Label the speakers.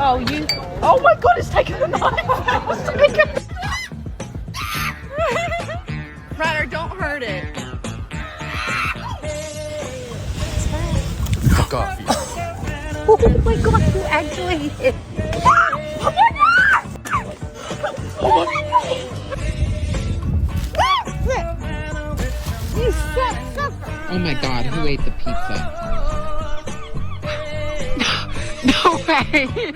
Speaker 1: Oh, you. Oh my god, it's taken the knife. Ryder, don't hurt it.
Speaker 2: Fuck off, you.
Speaker 1: Oh my god, you actually hit. Oh my god! Oh my god! You suck.
Speaker 3: Oh my god, who ate the pizza?
Speaker 1: No way!